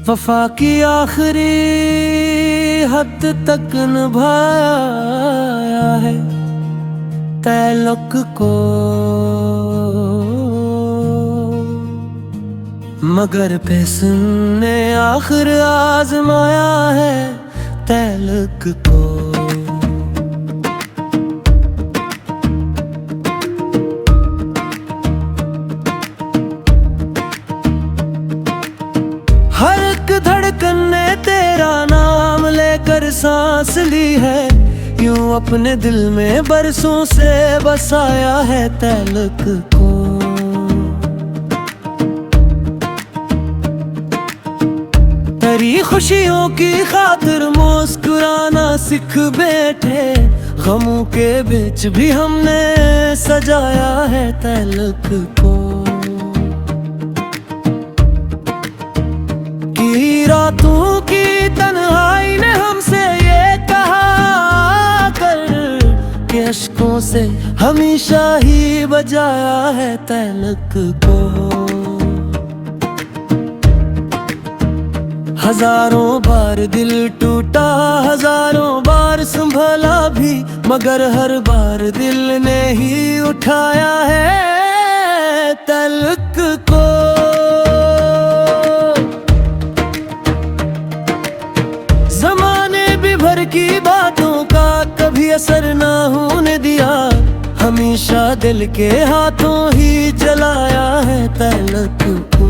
वफा की आखिरी हद तक निभाया है तल्लुक को, मगर ने आखिर आजमाया है तल्लुक को। हर एक धड़कन ने तेरा नाम लेकर सांस ली है, यूं अपने दिल में बरसों से बसाया है तल्लुक को। तेरी खुशियों की खातिर मुस्कुराना सीख बैठे, गमों के बीच भी हमने सजाया है तल्लुक को। रातों की तन्हाई ने हमसे ये कहा कर कि अश्कों से हमेशा ही बजाया है तल्लुक को। हजारों बार दिल टूटा, हजारों बार संभला भी, मगर हर बार दिल ने ही उठाया है तल्लुक को। ज़माने भी भर की बातों का कभी असर ना होने दिया, हमेशा दिल के हाथों ही जलाया है तल्लुक को।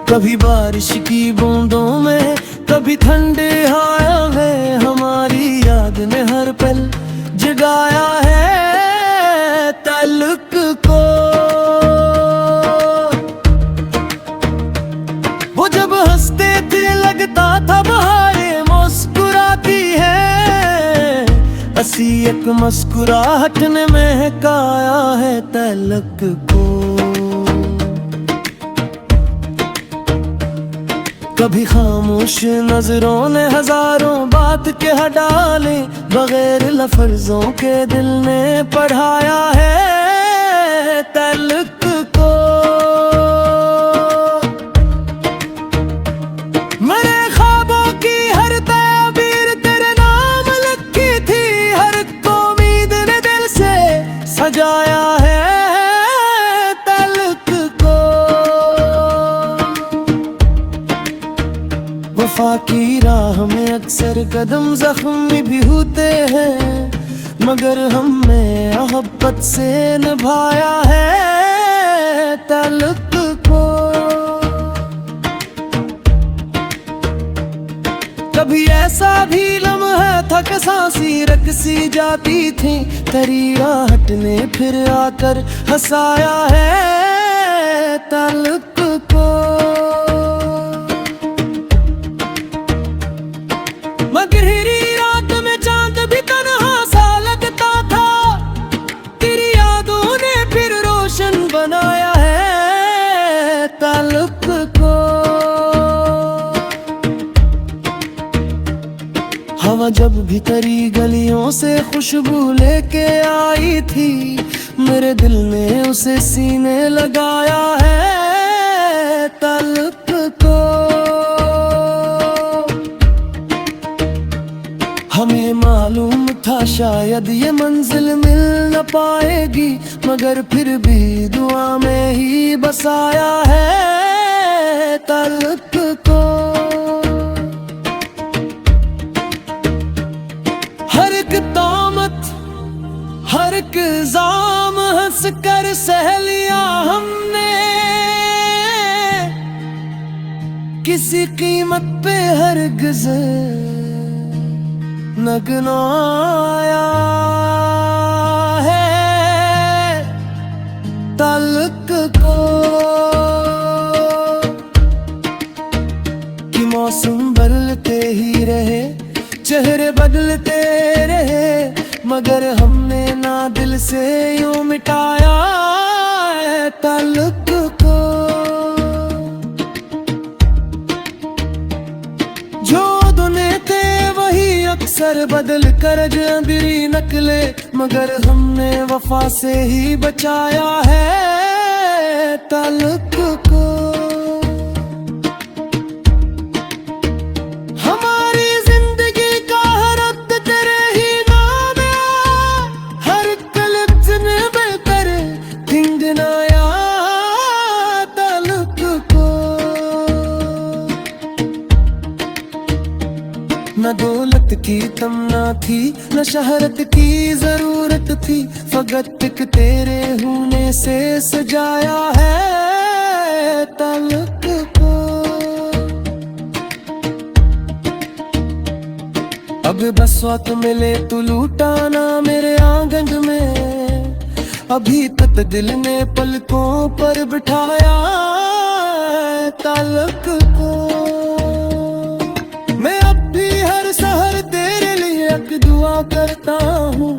कभी बारिश की बूंदों में, कभी ठंडे हवाओं में, हमारी याद ने हर पल जगाया है तल्लुक को। वो जब हंसते थे लगता था बहारें मुस्कुराती है, असी एक मुस्कुराहट ने महकाया है तल्लुक को। कभी खामोश नजरों ने हजारों बात कह डाले, बगैर लफ्ज़ों के दिल ने पढ़ाया है तल्लुक को। मेरे ख्वाबों की हर ताबीर तेरे नाम लिखी थी, हर उम्मीद ने दिल से सजाया है तल्लुक को। वफा की राह में अक्सर कदम जख्मी भी होते हैं, मगर हमने मोहब्बत से निभाया है तल्लुक को। कभी ऐसा भी लम्हा था कि सांसें रकसी जाती थी, तेरी आहट ने फिर आकर हंसाया है तल्लुक को। गहरी रात में चांद भी तन्हा सा लगता था, तेरी यादों ने फिर रोशन बनाया है तल्लुक को। हवा जब भी तेरी गलियों से खुशबू लेके आई थी, मेरे दिल ने उसे सीने लगाया है तल्लुक को। हमें मालूम था शायद ये मंजिल मिल न पाएगी, मगर फिर भी दुआ में ही बसाया है तल्लुक को। हर एक तोहमत, हर एक इल्जाम हंस कर सह लिया हमने, किसी कीमत पे हरगिज़ न गिनाया है तल्लुक को। कि मौसम बदलते ही रहे, चेहरे बदलते रहे, मगर हमने ना दिल से यूं मिटाया है तल्लुक को। जो दुने थे वही अक्सर बदल कर जबरी नकले, मगर हमने वफा से ही बचाया है ताल्लुक को। हमारी जिंदगी का हर वक्त तेरे ही नाम है, हर कलेक्शन बेहतर थिंगनाया ताल्लुक को। न दौलत की तमन्ना थी, न शहरत की जरूरत थी, फकत एक तेरे होने से सजाया है ताल्लुक को। अब बस वक्त मिले तो लूटाना मेरे आंगन में, अभी तक दिल ने पलकों पर बिठाया ताल्लुक को। मैं अब भी हर सहर तेरे लिए एक दुआ करता हूँ,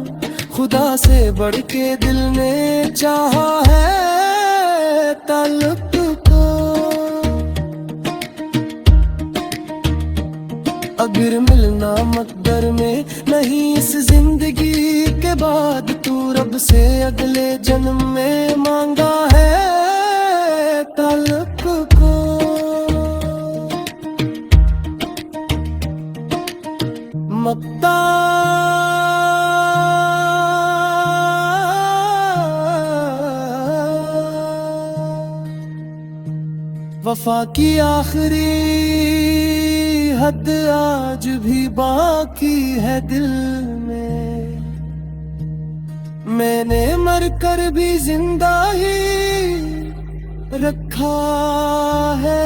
खुदा से बढ़ के दिल ने चाहा है ताल्लुक को। अगर मिलना मकदर में नहीं इस जिंदगी के बाद, तू रब से अगले जन्म में मांगा है ताल्लुक को। मक्ता वफा की आखिरी हद आज भी बाकी है दिल में, मैंने मर कर भी जिंदा ही रखा है